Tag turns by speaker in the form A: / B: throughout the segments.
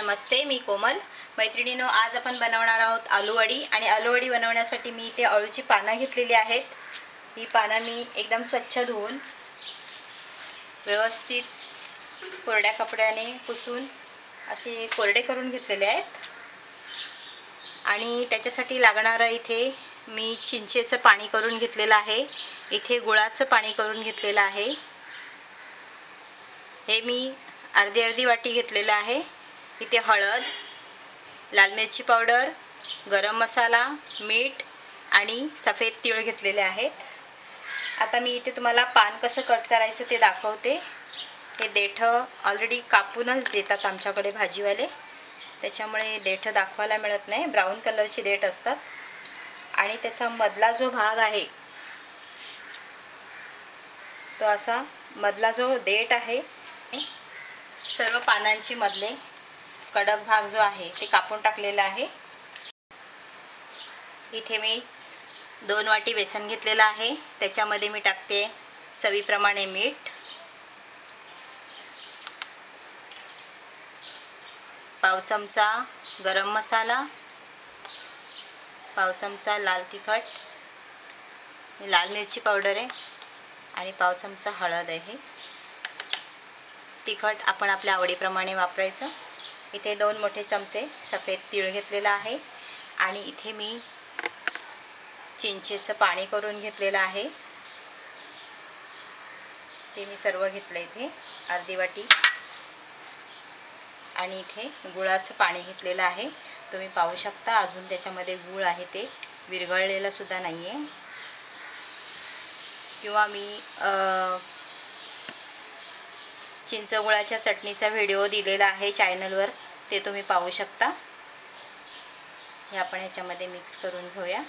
A: नमस्ते, मी कोमल. मैत्रिणींनो, आज आपण बनवणार आहोत आलूवडी. आणि आलूवडी बनवण्यासाठी मी इथे अळूची पानं घेतलेली आहेत. ही पानं मी एकदम स्वच्छ धुवून व्यवस्थित कोरड्या कपड्याने पुसून असे कोरडे करून घेतलेले आहेत. आणि त्याच्यासाठी लागणारं इथे मी चिंचेचं पाणी करून घेतलेलं आहे. इथे गुळाचं पाणी करून घेतलेलं आहे. हे मी अर्धी वाटी घेतलेलं आहे. इथे हळद, लाल मिरची पावडर, गरम मसाला, मीठ आणि सफेद तीळ घेतलेले आहेत. आता मी इथे तुम्हाला पान कसं कट करायचं ते दाखवते. हे देठं ऑलरेडी कापूनच देतात आमच्याकडे भाजीवाले, त्याच्यामुळे देठं दाखवायला मिळत नाही. ब्राऊन कलरचे देठ असतात. आणि त्याचा मधला जो भाग आहे तो असा मधला जो देठ आहे, सर्व पानांचे मधले कडक भाग जो आहे ते कापून टाकलेला आहे. इथे मी 2 वाटी बेसन घेतलेला आहे. त्याच्यामध्ये मी टाकते चवीप्रमाणे मीठ, पाव चमचा गरम मसाला, पाव चमचा लाल तिखट, लाल मिरची पावडर आहे आणि पाव चमचा हळद आहे. तिखट आपण आपल्या आवडीप्रमाणे वापरायचं. इथे 2 मोठे चमचे सफेद तीळ घेतलेला आहे. आणि इथे मी चिंचेचं पाणी करून घेतलेलं आहे. ते मी सर्व घेतलं इथे अर्धी वाटी. आणि इथे गुळाचं पाणी घेतलेलं आहे. तुम्ही पाहू शकता अजून त्याच्यामध्ये गूळ आहे ते विरघळलेलं सुद्धा नाही आहे. किंवा मी चिंचगुळाच्या चटणीचा व्हिडिओ दिलेला आहे चॅनलवर, ते तुम्ही पाहू शकता. हे आपण ह्याच्यामध्ये मिक्स करून घेऊया.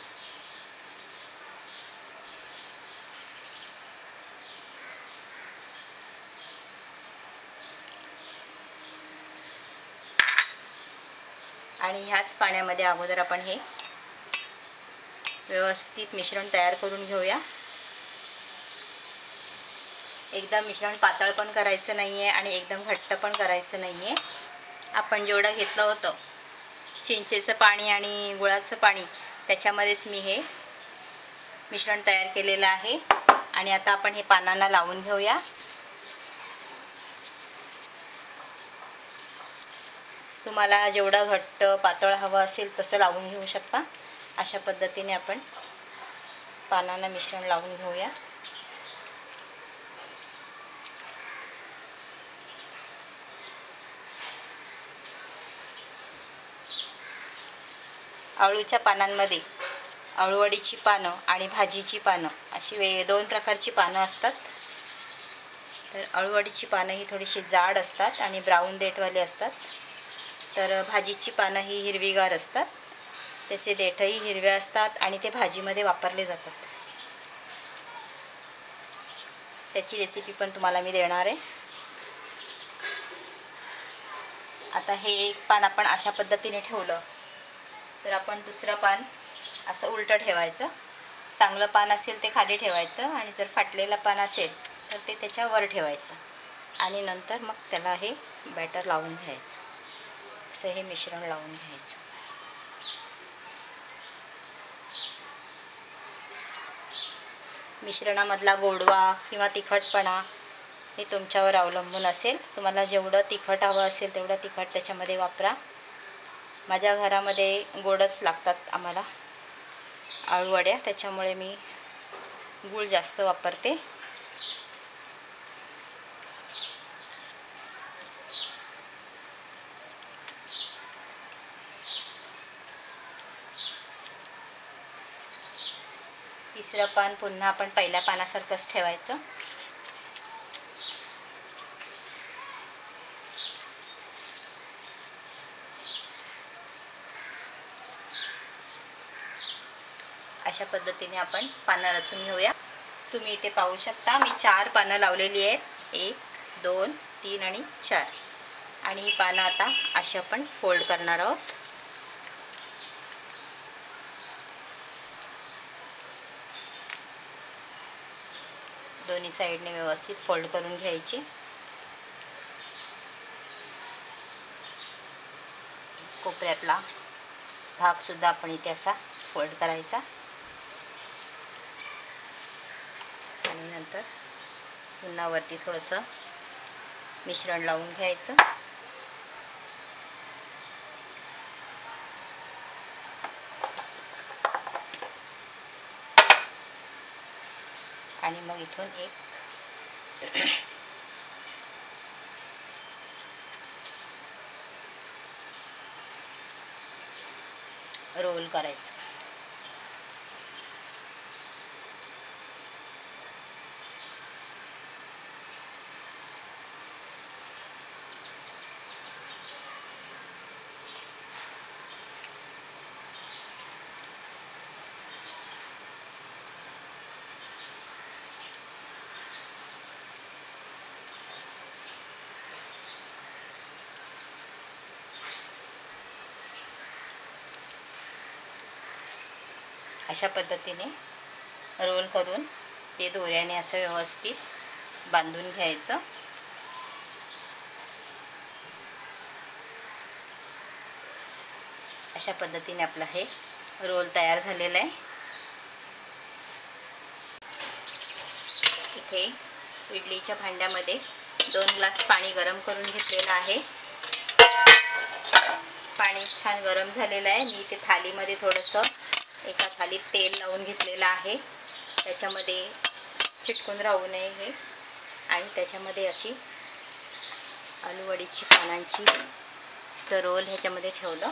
A: आणि ह्याच पाण्यामध्ये अगोदर आपण हे व्यवस्थित मिश्रण तयार करून घेऊया. एकदम मिश्रण पातळ पण करायचं नाही आहे आणि एकदम घट्ट पण करायचं नाही आहे. आपण जेवढं घेतलं होतं चिंचेचं पाणी आणि गुळाचं पाणी, त्याच्यामध्येच मी हे मिश्रण तयार केलेलं आहे. आणि आता आपण हे पानांना लावून घेऊया. तुम्हाला जेवढं घट्ट पातळ हवं असेल तसं लावून घेऊ शकता. अशा पद्धतीने आपण पानांना मिश्रण लावून घेऊया. अळूच्या पानांमध्ये अळूवडीची पानं आणि भाजीची पानं अशी 2 प्रकारची पानं असतात. तर अळूवडीची पानं ही थोडीशी जाड असतात आणि ब्राऊन देठवाली असतात. तर भाजीची पानं ही हिरवीगार असतात. त्याचे देठही हिरवे असतात आणि ते भाजीमध्ये वापरले जातात. त्याची रेसिपी पण तुम्हाला मी देणार आहे. आता हे एक पान आपण अशा पद्धतीने ठेवलं तर आपण दुसरं पान असं उलटं ठेवायचं. चांगलं पान असेल ते खाली ठेवायचं आणि जर फाटलेलं पान असेल तर ते त्याच्यावर ठेवायचं. आणि नंतर मग त्याला हे बॅटर लावून घ्यायचं. असं हे मिश्रण लावून घ्यायचं. मिश्रणामधला गोडवा किंवा तिखटपणा हे तुमच्यावर अवलंबून असेल. तुम्हाला जेवढं तिखट हवं असेल तेवढं तिखट त्याच्यामध्ये वापरा. माझ्या घरामध्ये गोडच लागतात आम्हाला अळूवड्या, त्याच्यामुळे मी गूळ जास्त वापरते. तिसरं पान पुन्हा आपण पहिल्या पानासारखंच ठेवायचं. अशा पद्धतीने आपण पानं रचून घेऊया. तुम्ही इथे पाहू शकता मी 4 पानं लावलेली आहेत. 1, 2, 3 आणि 4. आणि ही पानं आता अशी आपण फोल्ड करणार आहोत. दोन्ही साईडने व्यवस्थित फोल्ड करून घ्यायची. कोपऱ्यातला भागसुद्धा आपण इथे असा फोल्ड करायचा आणि नंतर पुन्हा वरती थोडंसं मिश्रण लावून घ्यायचं. आणि मग इथून एक रोल करायचं. अशा पद्धतीने रोल करून ते दोऱ्याने असं व्यवस्थित बांधून घ्यायचं. अशा पद्धतीने आपलं हे रोल तयार झालेलं आहे. इथे इडलीच्या भांड्यामध्ये 2 ग्लास पाणी गरम करून घेतलेलं आहे. पाणी छान गरम झालेलं आहे. मी इथे थालीमध्ये थोडंसं एका थालीत तेल लावून घेतलेलं आहे. त्याच्यामध्ये चिटकून राहू नये हे. आणि त्याच्यामध्ये अशी आलूवडीची पानांची रोल ह्याच्यामध्ये ठेवलं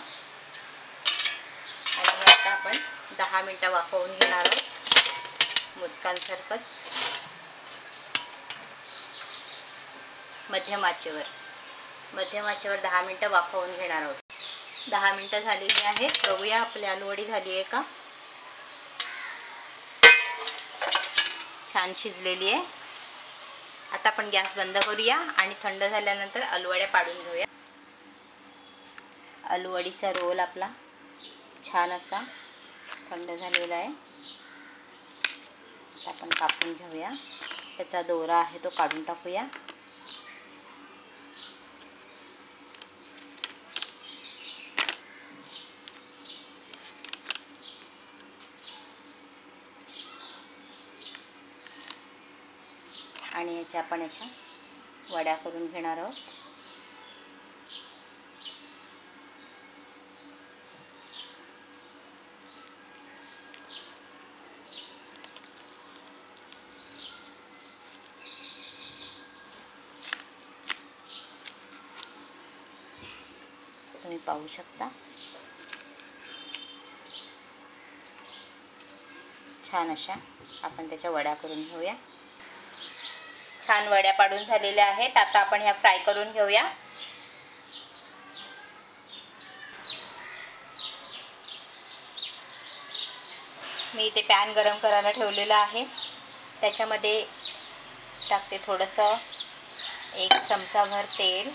A: आणि आता आपण 10 मिनटं वाफवून घेणार आहोत मोदकांसारखंच मध्यम आचेवर 10 मिनटं वाफवून घेणार आहोत. 10 मिनटं झालेली आहेत. बघूया आपली आलूवडी झाली आहे का. छान शिजलेली आहे. आता आपण गॅस बंद करूया आणि थंड झाल्यानंतर आलूवड्या पाडून घेऊया. आलूवडीचा रोल आपला छान असा थंड झालेला आहे. आपण कापून घेऊया. त्याचा दोरा आहे तो काढून टाकूया. आणि याच्या आपण अशा वड्या करून घेणार आहोत. तुम्ही पाहू शकता छान अशा आपण त्याच्या वड्या करून घेऊया. छान वड्या पाडून झालेल्या आहेत. आता आपण ह्या फ्राय करून घेऊया. मी इथे पॅन गरम करायला ठेवलेला आहे. त्याच्यामध्ये टाकते थोडंसं 1 चमचाभर तेल.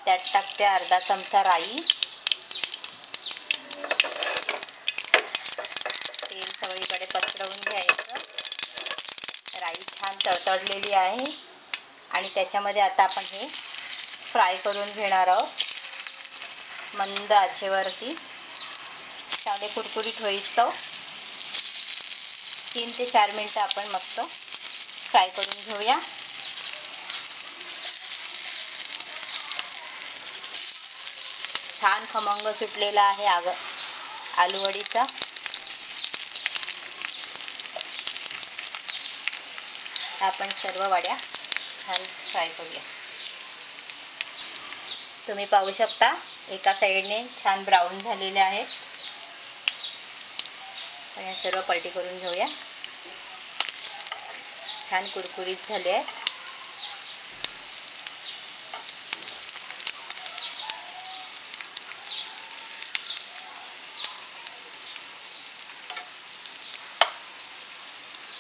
A: त्यात टाकते अर्धा चमचा राई. तेल सगळीकडे पसरवून घ्यायचं. राई छान तडतडलेली आहे आणि त्याच्यामध्ये आता आपण हे फ्राय करून घेणार आहोत मंद आचेवरती. चांगले कुरकुरीत होईस्तव 3 ते 4 मिनटं आपण मस्त फ्राय करून घेऊया. छान खमंग सुटलेला आहे आलूवडीचा. आपण सर्व वड्या छान फ्राय करूया. तुम्ही पाहू शकता एका साईडने छान ब्राऊन झालेले आहेत. पण या सर्व पलटी करून घेऊया. छान कुरकुरीत झाले आहेत.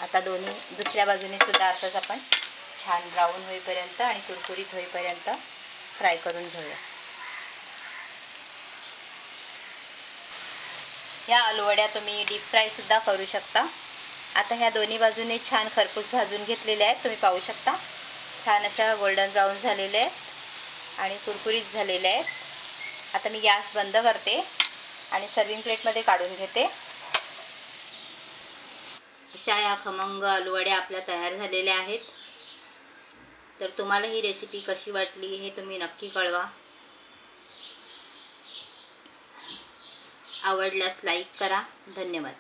A: आता दुसऱ्या बाजूने सुद्धा असंच आपण छान ब्राऊन होईपर्यंत आणि कुरकुरीत होईपर्यंत फ्राय करून घेऊया. या आलूवड्या तुम्ही डीप फ्राय सुद्धा करू शकता. आता ह्या दोन्ही बाजूने छान खरपूस भाजून घेतलेल्या आहेत. तुम्ही पाहू शकता छान अशा गोल्डन ब्राऊन झालेल्या आहेत आणि कुरकुरीत झालेल्या आहेत. आता मी गॅस बंद करते आणि सर्विंग प्लेटमध्ये काढून घेते. अशा या खमंग आलूवड्या आपल्या तयार झालेल्या आहेत. तर तुम्हाला ही रेसिपी कशी वाटली हे तुम्ही नक्की कळवा. आवडल्यास लाईक करा. धन्यवाद.